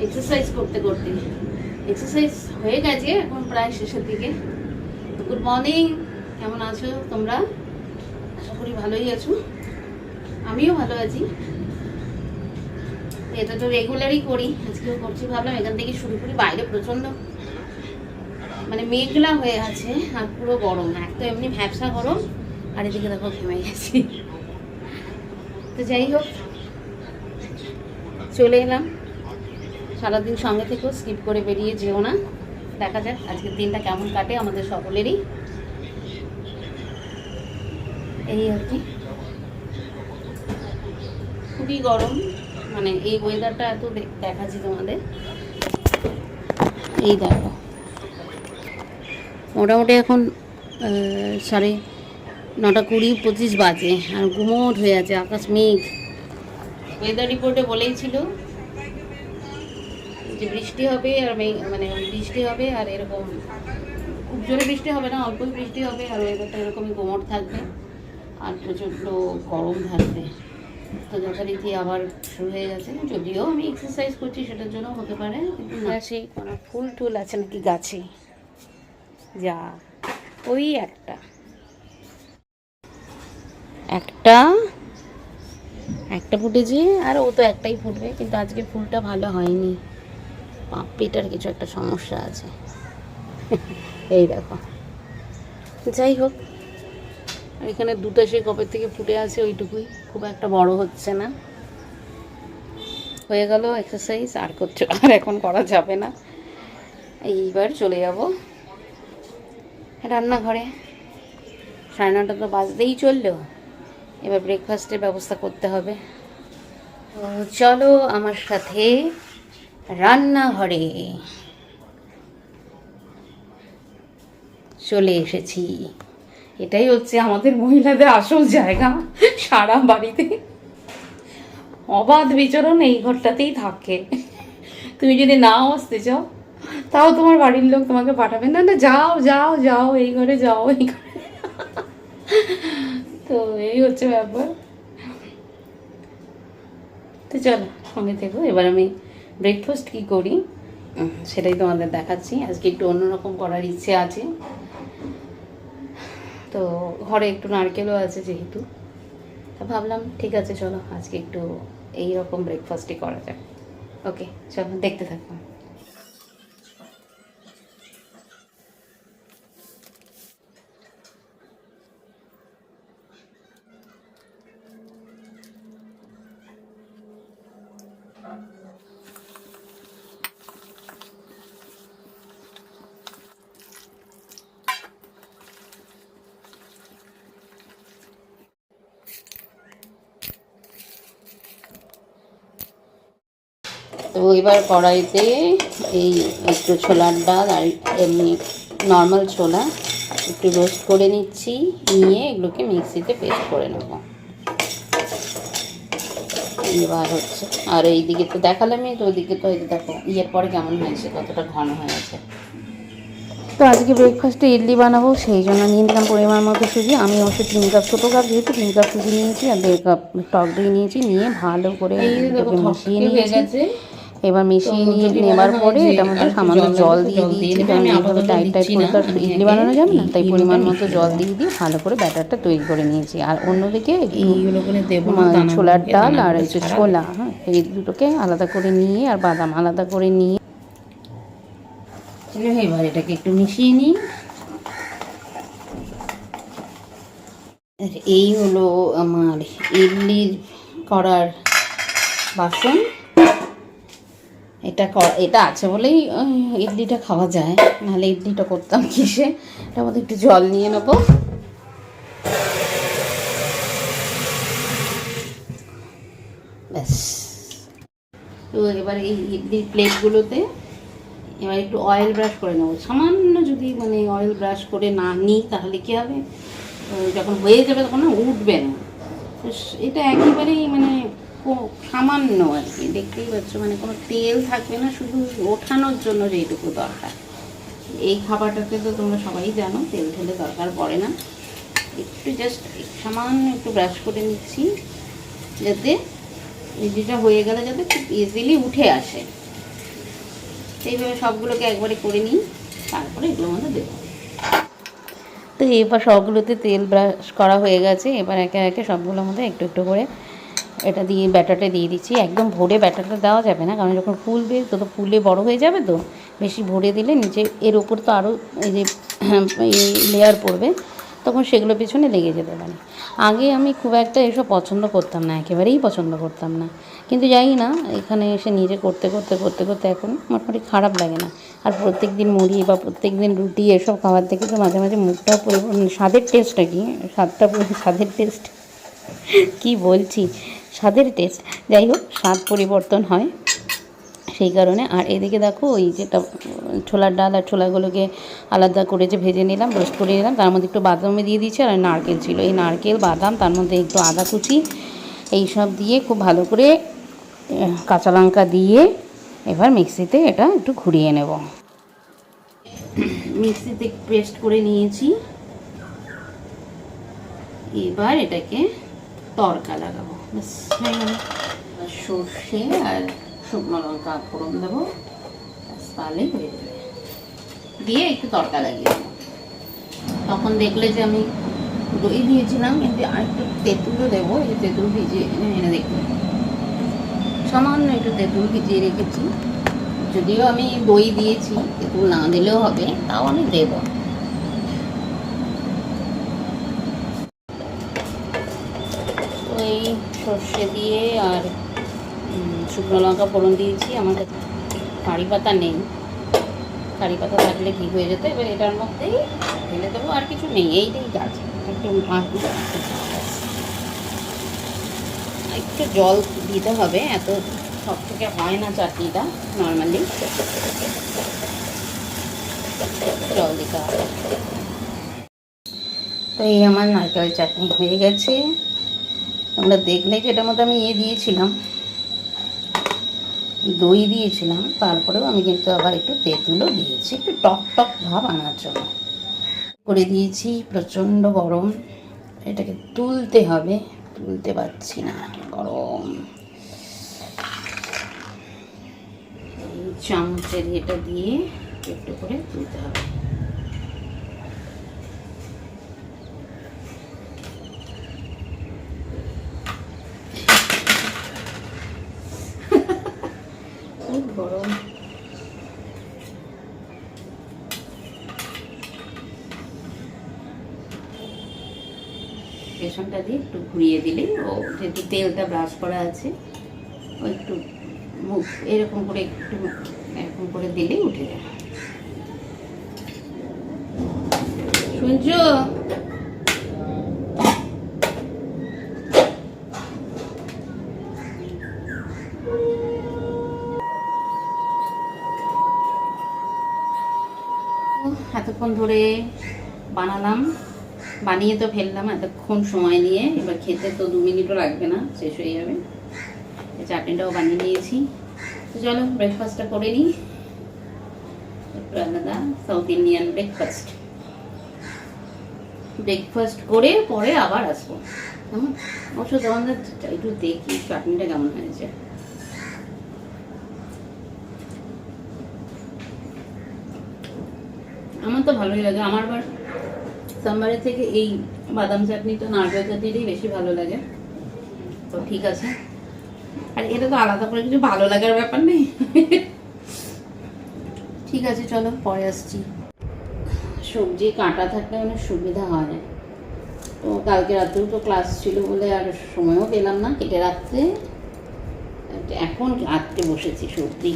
Exercise করতে করতে। Exercise হয়ে গেছে, এখন প্রায় শেষের দিকে। গুড মর্নিং, কেমন আছো তোমরা? আশা করি ভালোই আছো, আমিও ভালো আছি। এটা তো রেগুলারই করি, আজকেও করছি। ভাবলাম এখান থেকে শুরু করি। বাইরে প্রচণ্ড মানে মেঘলা হয়ে আছে আর পুরো গরম, এক তো এমনি ভ্যাবসা গরম, আর এদিকে দেখো ঘেমে গেছি। তো যাই হোক, চলে এলাম। সারাদিন সঙ্গে থেকেও স্কিপ করে বেরিয়ে যেও না। দেখা যাক আজকের দিনটা কেমন কাটে আমাদের সকলেরই। এই আর কি, খুবই গরম, মানে এই ওয়েদারটা এত দেখাচ্ছি তোমাদের। এই দেখো, মোটামুটি এখন 9:20-25 বাজে, আর গুমোট হয়ে আছে, আকাশ মেঘ। ওয়েদার রিপোর্টে বলেই ছিল যে বৃষ্টি হবে, আর মানে বৃষ্টি হবে, আর এরকম খুব জোরে বৃষ্টি হবে না, অল্পই বৃষ্টি হবে, আর ওয়েদারটা এরকমই গুমোট থাকবে, আর প্রচণ্ড গরম থাকবে। তো যথারীতি আবার শুরু হয়ে গেছে। যদিও আমি এক্সারসাইজ করছি সেটার জন্য হতে পারে, কিন্তু না, সেই কোনো ফুল টুল আছে নাকি গাছে? যা, ওই একটা ফুটেছে, আর ও তো একটাই ফুটবে, কিন্তু আজকে ফুলটা ভালো হয়নি, পাপড়িটার কিছু একটা সমস্যা আছে। এই দেখো, যাই হোক, আর এখানে দুটো সেই কবের থেকে ফুটে আছে, ওইটুকুই, খুব একটা বড় হচ্ছে না। হয়ে গেল এক্সারসাইজ, আর করছে, আর এখন করা যাবে না। এইবার চলে যাব রান্নাঘরে। 9:30 তো বাজতেই চললো, এবার ব্রেকফাস্টের ব্যবস্থা করতে হবে। তো চলো আমার সাথে রান্নাঘরে। চলে এসেছি, এটাই হচ্ছে আমাদের মহিলাদের আসল জায়গা। সারা বাড়িতে অবাধ বিচরণ এই ঘরটাতেই থাকে। তুমি যদি নাও আসতে চাও, তাও তোমার বাড়ির লোক তোমাকে পাঠাবে না, না যাও যাও যাও, এই ঘরে যাও, এই ঘরে। তো এই হচ্ছে ব্যাপার। তো চলো সঙ্গে থেকো। এবার আমি ব্রেকফাস্ট কী করি সেটাই তোমাদের দেখাচ্ছি। আজকে একটু অন্যরকম করার ইচ্ছে আছে, তো ঘরে একটু নারকেলও আছে যেহেতু, তা ভাবলাম ঠিক আছে চলো আজকে একটু এইরকম ব্রেকফাস্টই করা যাক। ওকে চলো, দেখতে থাকো। তো এবার কড়াইতে এই একটু ছোলার ডাল আর এমনি নর্মাল ছোলা একটু রোস্ট করে নিচ্ছি, নিয়ে এগুলোকে মিক্সিতে পেস্ট করে নেব। এবার হচ্ছে, আর এইদিকে তো দেখালামই, তো ওইদিকে তো এই দেখো ইয়ের পরে কেমন হয়েছে, কতটা ঘন হয়েছে। তো আজকে ব্রেকফাস্টে ইডলি বানাবো, সেই জন্য নিয়ে নিলাম পরিমাণ মতো সুজি। আমি অবশ্য 3 কাপ, ছোটো কাপ যেহেতু 3 কাপ সুজি নিয়েছি, আর 1.5 কাপ টক দই নিয়েছি। নিয়ে ভালো করে মিশিয়ে নিয়েছি। এবার মিশিয়ে নিয়ে নেবার পরে এটার মধ্যে সামান্য জল দিয়ে দিয়েছি, কারণ এইভাবে টাইট টাইট করে তো ইডলি বানানো যাবে না, তাই পরিমাণ মতো জল দিয়ে ভালো করে ব্যাটারটা তৈরি করে নিয়েছি। আর অন্যদিকে ছোলার ডাল আর একটু ছোলা, হ্যাঁ, এই দুটোকে আলাদা করে নিয়ে, আর বাদাম আলাদা করে নিয়ে, এবার এটাকে একটু মিশিয়ে নিই। এই হলো আমার ইডলির করার বাসন। এটা আছে বলেই ইডলিটা খাওয়া যায়, নাহলে ইডলিটা করতাম কিসে। এটার মধ্যে একটু জল নিয়ে নেবো। ব্যাস, তো এবার এই ইডলির প্লেটগুলোতে এবার একটু অয়েল ব্রাশ করে নেবো সামান্য। যদি মানে অয়েল ব্রাশ করে না নিই তাহলে কী হবে, যখন হয়ে যাবে তখন না উঠবে না। তো এটা একেবারেই মানে সামান্য আর কি, দেখতেই পাচ্ছ, মানে কোনো তেল থাকবে না, শুধু ওঠানোর জন্য যেটুকু দরকার। এই খাবারটাতে তো তোমরা সবাই জানো তেল ঠেলে দরকার পড়ে না। একটু জাস্ট সামান্য একটু ব্রাশ করে নিচ্ছি, যাতে ইডলিটা হয়ে গেলে যাতে খুব ইজিলি উঠে আসে। এইভাবে সবগুলোকে একবারে করে নিই, তারপরে এগুলোর মধ্যে দেবো। তো এবার সবগুলোতে তেল ব্রাশ করা হয়ে গেছে। এবার একে একে সবগুলোর মধ্যে একটু একটু করে এটা দিয়ে ব্যাটারটা দিয়ে দিচ্ছি। একদম ভরে ব্যাটারটা দেওয়া যাবে না, কারণ যখন ফুলবে তো ফুলে বড় হয়ে যাবে, তো বেশি ভরে দিলে নিচে এর ওপর তো আরও এই যে লেয়ার পড়বে, তখন সেগুলো পিছনে লেগে যেতে পারে। আগে আমি খুব একটা এসব পছন্দ করতাম না, একেবারেই পছন্দ করতাম না, কিন্তু জানি না এখানে এসে নিজে করতে করতে করতে করতে এখন মোটামুটি খারাপ লাগে না। আর প্রত্যেক দিন মুড়ি বা প্রত্যেক দিন রুটি এসব খাবার থেকে তো মাঝে মাঝে মুখটা স্বাদের টেস্টটা কি, স্বাদের টেস্ট কী বলছি, স্বাদের টেস্ট, যাই হোক স্বাদ পরিবর্তন হয় সেই কারণে। আর এদিকে দেখো ওই যেটা ছোলার ডাল আর ছোলাগুলোকে আলাদা করে যে ভেজে নিলাম, রোস্ট করে নিলাম, তার মধ্যে একটু বাদামে দিয়ে দিচ্ছি, আর নারকেল ছিল, এই নারকেল বাদাম তার মধ্যে একটু আদা কুচি এইসব দিয়ে খুব ভালো করে কাঁচা লঙ্কা দিয়ে এবার মিক্সিতে এটা একটু ঘুরিয়ে নেব। মিক্সিতে পেস্ট করে নিয়েছি, এবার এটাকে তড়কা লাগাবো। সর্ষে আর শুকনো লঙ্কা ফোড়ন দেবো, তাহলে হয়ে যাবে। দিয়ে একটু তড়কা লাগিয়ে দেবো। তখন দেখলে যে আমি দই দিয়েছিলাম, কিন্তু আর একটু তেঁতুলও দেবো। এই তেঁতুল ভিজিয়ে এনে দেখবে, সামান্য একটু তেঁতুল ভিজিয়ে রেখেছি, যদিও আমি দই দিয়েছি, তেঁতুল না দিলেও হবে, তাও আমি দেবো। ওই সর্ষে দিয়ে আর শুকনো লঙ্কা ফোড়ন দিয়েছি। আমার কাছে কারি পাতা নেই, কারি পাতা থাকলে ঠিক হয়ে যেত। এবার এটার মধ্যেই ঢেলে দেবো, আর কিছু নেই, এইটাই কাজ। একটু জল দিতে হবে, এত সব থেকে হয় না চাটনিটা, নর্মালি জল দিতে হবে। তো এই আমার নারকেল চাটনি হয়ে গেছে। তোমরা দেখলে যেটার মধ্যে আমি দিয়েছিলাম, দই দিয়েছিলাম, তারপরেও আমি কিন্তু আবার একটু তেঁতুলও দিয়েছি, একটু টক টক ভাব আনার জন্য করে দিয়েছি। প্রচণ্ড গরম, এটাকে তুলতে হবে, তুলতে পারছি না, গরম। এই চামচের এটা দিয়ে একটু করে তুলতে হবে। খুব গরম। বেসনটা দিয়ে একটু ঘুরিয়ে দিলে, ও যেহেতু তেলটা ব্রাশ করা আছে, ও একটু মুখ এরকম করে একটু এরকম করে দিলেই উঠে যায়। শুনছো? এতক্ষণ ধরে বানালাম, বানিয়ে তো ফেললাম এতক্ষণ সময় নিয়ে। এবার খেতে তো 2 মিনিটও লাগবে না, শেষ হয়ে যাবে। চাটনিটাও বানিয়ে নিয়েছি। তো চলো ব্রেকফাস্টটা করে নিই, একটু আলাদা সাউথ ইন্ডিয়ান ব্রেকফাস্ট করে পরে আবার আসবো। কেমন অবশ্য তোমাদের একটু দেখি চাটনিটা কেমন হয়েছে। আমার তো ভালোই লাগে, আমার আবার সাম্বারের থেকে এই বাদাম চাটনিটা, নারকেল চাটনিটাই বেশি ভালো লাগে। তো ঠিক আছে, আর এটা তো আলাদা করে কিছু ভালো লাগার ব্যাপার নেই। ঠিক আছে চলো পরে আসছি। সবজি কাটা থাকলে অনেক সুবিধা হয়। তো কালকে রাতেও তো ক্লাস ছিল বলে আর সময়ও পেলাম না কেটে রাখতে। এখন কাটতে বসেছি সবজি,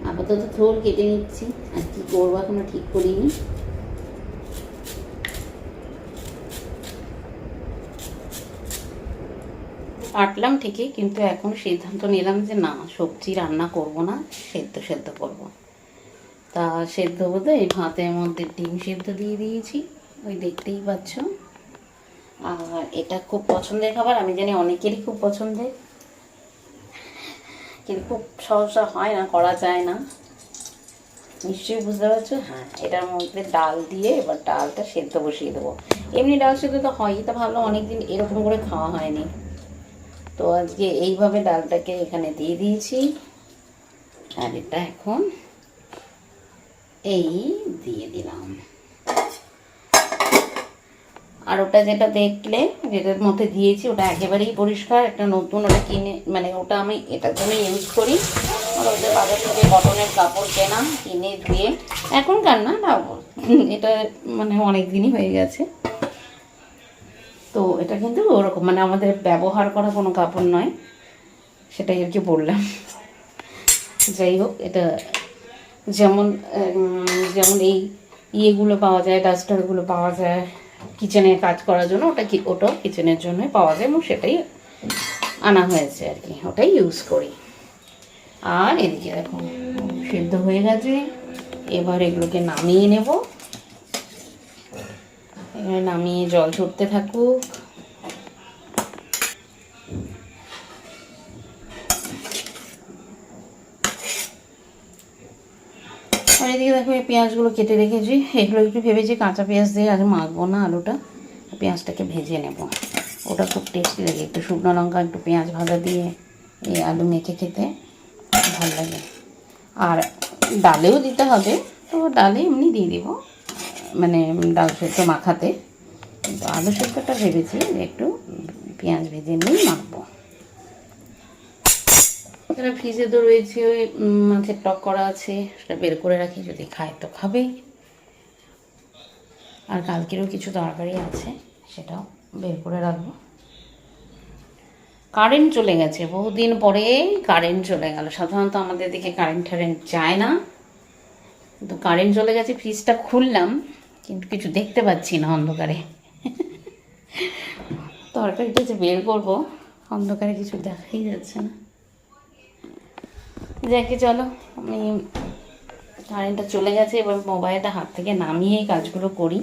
আপাতত থোর কেটে নিচ্ছি, আর কি করবো এখনো ঠিক করিনি। কাটলাম ঠিকই, কিন্তু এখন সিদ্ধান্ত নিলাম যে না, সবজি রান্না করব না, সেদ্ধ করব। তা সেদ্ধ বলতে এই ভাতের মধ্যে ডিম সেদ্ধ দিয়ে দিয়েছি, ওই দেখতেই পাচ্ছ। আর এটা খুব পছন্দের খাবার, আমি জানি অনেকেরই খুব পছন্দের, কিন্তু খুব সহজা হয় না, করা যায় না, নিশ্চয়ই বুঝতে পারছো। হ্যাঁ, এটার মধ্যে ডাল দিয়ে এবার ডালটা সেদ্ধ বসিয়ে দেবো। এমনি ডাল সেদ্ধ তো হয়ই, তা ভাবলাম অনেকদিন এরকম করে খাওয়া হয়নি, তো আজকে এইভাবে ডালটাকে এখানে দিয়ে দিয়েছি। আর এটা এখন এই দিয়ে দিলাম। আর ওটা যেটা দেখলে যেটার মধ্যে দিয়েছি ওটা একেবারেই পরিষ্কার, একটা নতুন ওটা কিনে, মানে ওটা আমি এটার জন্য ইউজ করি। আর ওদের বাজার থেকে কটনের কাপড় কেনা, কিনে ধুয়ে এখনকার না, এটা মানে অনেক দিনই হয়ে গেছে। তো এটা কিন্তু ওরকম মানে আমাদের ব্যবহার করা কোনো কাপড় নয়, সেটাই আর কি বললাম। যাই হোক, এটা যেমন যেমন এই ইয়েগুলো পাওয়া যায়, ডাস্টারগুলো পাওয়া যায় কিচেনের কাজ করার জন্য, ওটাও কিচেনের জন্যই পাওয়া যায় এবং সেটাই আনা হয়েছে আর কি, ওটাই ইউজ করি। আর এদিকে দেখো সিদ্ধ হয়ে গেছে, এবার এগুলোকে নামিয়ে নেব। এবার নামিয়ে জল ঝরতে থাকুক। আর এদিকে দেখো এই পেঁয়াজগুলো কেটে রেখেছি, এগুলো একটু ভেবেছি কাঁচা পেঁয়াজ দিয়ে আজ মাখবো না আলুটা, পেঁয়াজটাকে ভেজে নেব। ওটা খুব টেস্টি লাগে, একটু শুকনো লঙ্কা একটু পেঁয়াজ ভাজা দিয়ে এই আলু মেখে খেতে ভালো লাগে। আর ডালেও দিতে হবে, তো ডালে এমনি দিয়ে দিব, মানে ডাল সেদ্ধ মাখাতে। কিন্তু আলু সেদ্ধটা ভেবেছি একটু পেঁয়াজ ভেজে নিয়েই মাখবো। এখানে ফ্রিজে তো রয়েছে ওই মাছের টক করা আছে, সেটা বের করে রাখি, যদি খায় তো খাবেই। আর কালকেরও কিছু তরকারি আছে, সেটাও বের করে রাখবো। কারেন্ট চলে গেছে, বহুদিন পরে কারেন্ট চলে গেল। সাধারণত আমাদের দিকে কারেন্ট যায় না, কিন্তু কারেন্ট চলে গেছে। ফ্রিজটা খুললাম কিন্তু কিছু দেখতে পাচ্ছি না অন্ধকারে। তরকারিটা যে বের করবো, অন্ধকারে কিছু দেখাই যাচ্ছে না। যাকে চলো, আমি কারেন্টটা চলে গেছে, এবার মোবাইলটা হাত থেকে নামিয়ে কাজগুলো করি।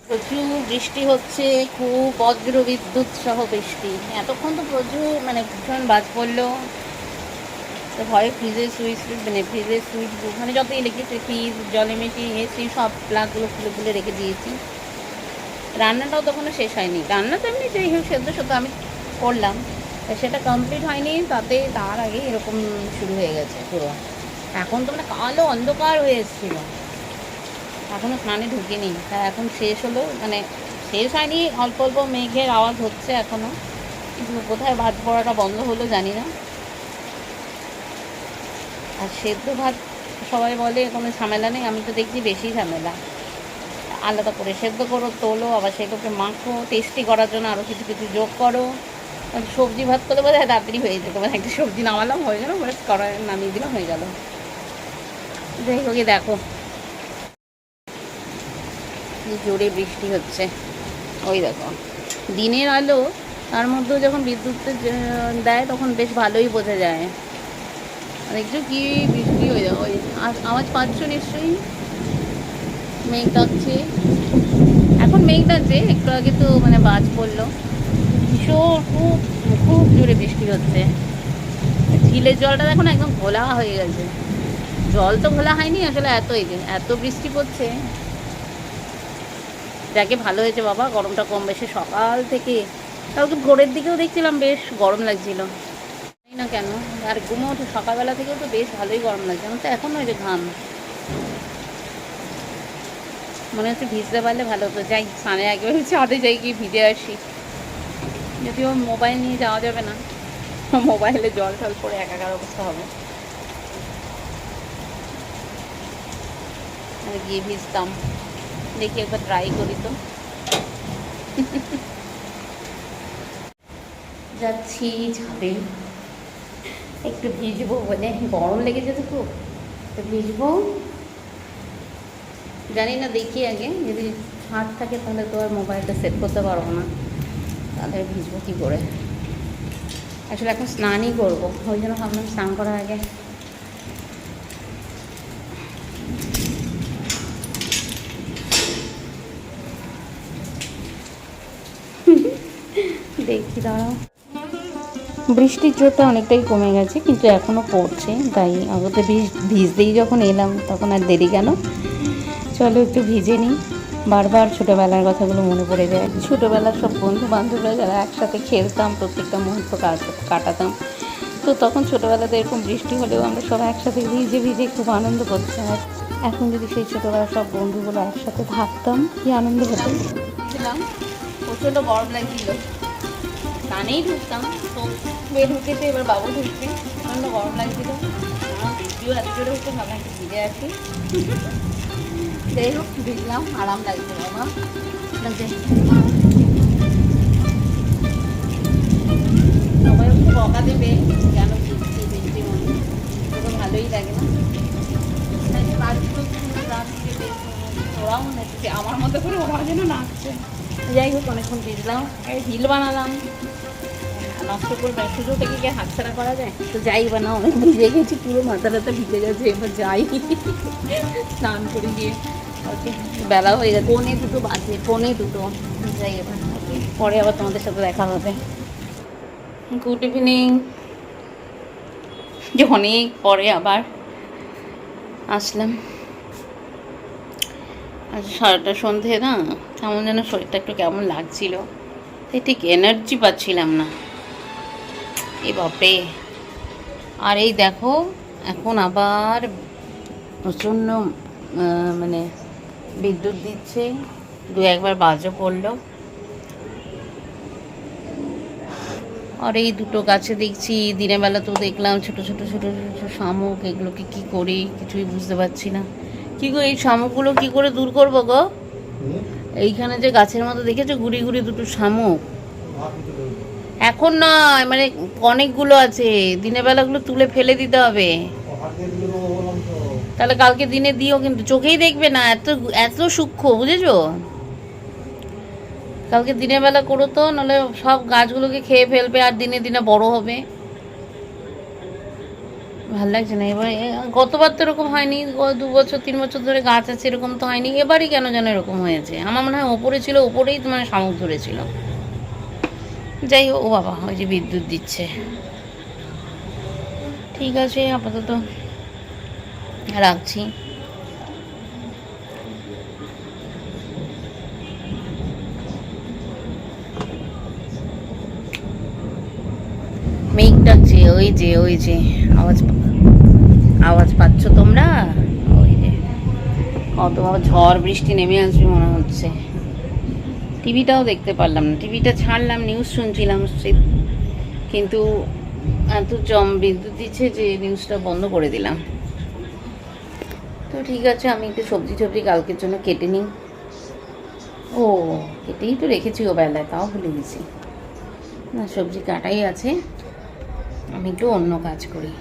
প্রচুর বৃষ্টি হচ্ছে, খুব বজ্র বিদ্যুৎ সহ বৃষ্টি। এতক্ষণ তো প্রচুর মানে ভীষণ বাজ পড়লো। তো ভয়ে ফ্রিজের সুইচ ওখানে যত ইলেকট্রিক ফ্রিজ, জলে মেশিন, এসি সব প্লাগগুলো খুলে খুলে রেখে দিয়েছি। রান্নাটাও তখনও শেষ হয়নি, রান্না তো এমনি যাই হোক সেদ্ধ আমি করলাম, সেটা কমপ্লিট হয়নি, তার আগে এরকম শুরু হয়ে গেছে পুরো। এখন তো মানে কালো অন্ধকার হয়ে এসেছিলো, এখনও স্নানে ঢুকিনি, তা এখন শেষ হলো, মানে শেষ হয়নি, অল্প অল্প মেঘের আওয়াজ হচ্ছে এখনও, কিন্তু কোথায় ভাত পড়াটা বন্ধ হলো জানি না। আর সেদ্ধ ভাত সবাই বলে কোনো ঝামেলা নেই, আমি তো দেখছি বেশি ঝামেলা। আলাদা করে সেদ্ধ করো, তোলো, আবার সেগুলোকে মাখো, টেস্টি করার জন্য আরও কিছু কিছু যোগ করো। সবজি ভাত করলে বোধ হয় তাড়াতাড়ি হয়ে যেত, মানে একটা সবজি নামালাম হয়ে গেল, মানে কড়াই নামিয়ে দিলাম হয়ে গেল। যাই হোক, দেখো জোরে বৃষ্টি হচ্ছে, ওই দেখো দিনের আলো, তার মধ্যেও যখন বিদ্যুৎ দেয় তখন বেশ ভালোই বোঝা যায়। দেখছো কি বৃষ্টি হয়ে যাবে, ওই আওয়াজ পাচ্ছ নিশ্চয়ই, মেঘ ডাকছে, এখন মেঘ ডাকছে, একটু আগে তো মানে বাজ পড়লো। ভীষণ খুব খুব জোরে বৃষ্টি হচ্ছে। ঝিলের জলটা দেখো না একদম ঘোলা হয়ে গেছে, জল তো ঘোলা হয়নি আসলে, এত বৃষ্টি পড়ছে। যাকে ভালো হয়েছে বাবা, গরমটা কম বেশি সকাল থেকে, কালকে ভোরের দিকেও দেখছিলাম বেশ গরম লাগছিল, জানি না কেন। আর ঘুমো ওঠে সকালবেলা থেকেও তো বেশ ভালোই গরম লাগছে, আমার তো এখনও ওই যে ঘাম, মনে হচ্ছে ভিজতে পারলে ভালো হতো। যাই স্নানের আগে ছাদে যাই, গিয়ে ভিজে আসি, যদিও মোবাইল নিয়ে যাওয়া যাবে না, মোবাইলে জল টল পরে একাকার অবস্থা হবে। আর গিয়ে ভিজতাম, দেখি একবার ট্রাই করি তো। যাচ্ছি ছাদে একটু ভিজবো বলে, গরম লেগেছে তো খুব, তো ভিজবো। জানি না, দেখি আগে, যদি ছাদ থাকে তাহলে তো আর মোবাইলটা সেট করতে পারবো না, তাহলে ভিজবো কী করে। আসলে এখন স্নানই করবো, ওই জন্য ভাবলাম স্নান করার আগে দেখি, দাঁড়াও। বৃষ্টির জোরটা অনেকটাই কমে গেছে, কিন্তু এখনও পড়ছে, তাই আগতে ভিজতেই যখন এলাম তখন আর দেরি কেন, চলো একটু ভিজে নিই। বারবার ছোটোবেলার কথাগুলো মনে পড়ে যায়, ছোটোবেলার সব বন্ধু বান্ধবরা যারা একসাথে খেলতাম, প্রত্যেকটা মুহূর্ত কাটাতাম, তো তখন ছোটোবেলাতে এরকম বৃষ্টি হলেও আমরা সবাই একসাথে ভিজে ভিজে খুব আনন্দ করতাম। আর এখন যদি সেই ছোটোবেলার সব বন্ধুগুলো একসাথে থাকতাম কি আনন্দ হতো। প্রচণ্ড গরম লাগছিল, কানেই ঢুকতাম তো মেয়ে ঢুকেছে, এবার বাবু ঢুকছে, প্রচণ্ড গরম লাগছিল। ভিডিও এত জোরে হতো ভাবলাম একটু ভিজে আসি। যাই হোক ভিজলাম, আরাম লাগছে বাবা। সবাই একটু বকা দেবে কেন ভিজছি ভিজছি মনে, তো ভালোই লাগে না। ওরাও নাচছে আমার মতো করে, ওরাও যেন নাচছে। যাই হোক অনেকক্ষণ ভিজলাম, হিল বানালাম, নষ্ট করবে সুযোগটাকে কি হাতছাড়া করা যায়। তো যাই বানাও, অনেক ভিজে গেছি, পুরো মাথা টাথা ভিজে গেছে। এবার যাই স্নান করে গিয়ে, ওকে বেলা হয়ে গেছে, 1:45 বাজে, 1:45। যাই এবার, পরে আবার তোমাদের সাথে দেখা হবে। Good evening. যে অনেক পরে আবার আসলাম। আজ সারাটা সন্ধে না কেমন যেন শরীরটা একটু কেমন লাগছিল, তাই ঠিক এনার্জি পাচ্ছিলাম না। এই বাপরে। আর এই দেখো এখন আবার প্রচণ্ড মানে বিদ্যুৎ দিচ্ছে, 2-1বার বাজও পড়লো। আর এই দুটো গাছে দেখছি দিনের বেলা তো দেখলাম ছোট ছোট ছোট ছোট শামুক, এগুলোকে কি করি কিছুই বুঝতে পারছি না। কি গো এই শামুকগুলো কি করে দূর করবো গো? এইখানে যে গাছের মতো দেখেছো গুড়ি গুড়ি দুটো শামুক, এখন নয় মানে অনেকগুলো আছে, দিনের বেলাগুলো তুলে ফেলে দিতে হবে। তাহলে কালকে দিনে দিও, কিন্তু চোখেই দেখবে না, এত এত সূক্ষ্ম, বুঝেছো? কালকে দিনের বেলা করো তো, নাহলে সব গাছগুলোকে খেয়ে ফেলবে আর দিনে দিনে বড় হবে। ভাল লাগছে না এবার। গতবার তো এরকম হয়নি, 2 বছর 3 বছর ধরে গাছ আছে, এরকম তো হয়নি। এবারই কেন যেন এরকম হয়েছে। আমার মনে হয় ওপরে ছিল, ওপরেই মানে শামুক ধরেছিল। যাই হোক, ও বাবা ওই যে বিদ্যুৎ দিচ্ছে। ঠিক আছে আপাতত রাখছি। মেঘ ডাকছে, ওই যে ওই যে আওয়াজ পাচ্ছ তোমরা? ওই যে কত ঝড় বৃষ্টি নেমে আসবে মনে হচ্ছে। টিভিটাও দেখতে পারলাম না, টিভিটা ছাড়লাম, নিউজ শুনছিলাম, কিন্তু এত বিদ্যুৎ দিচ্ছে যে নিউজটা বন্ধ করে দিলাম। তো ঠিক আছে, আমি একটু সবজি কালকের জন্য কেটে নিই। ও কেটেই তো রেখেছি ও বেলায়, তাও ভুলে গেছি। না সবজি কাটাই আছে, আমি একটু অন্য কাজ করি।